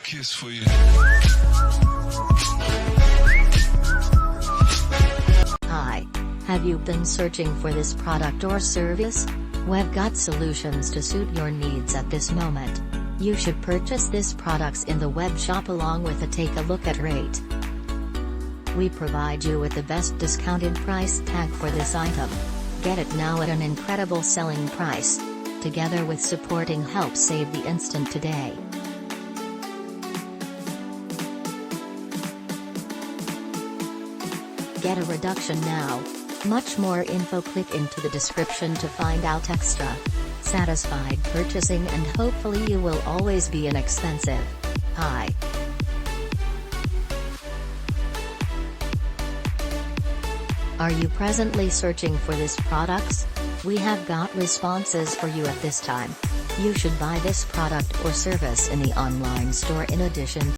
kiss for you. Hi. Have you been searching for this product or service? We've got solutions to suit your needs at this moment. You should purchase this products in the web shop along with a take a look at rate. We provide you with the best discounted price tag for this item. Get it now at an incredible selling price. Together with supporting help save the instant today. Get a reduction now. Much more info, click into the description to find out extra. Satisfied purchasing and hopefully you will always be inexpensive. Hi. Are you presently searching for this products? We have got responses for you at this time. You should buy this product or service in the online store in addition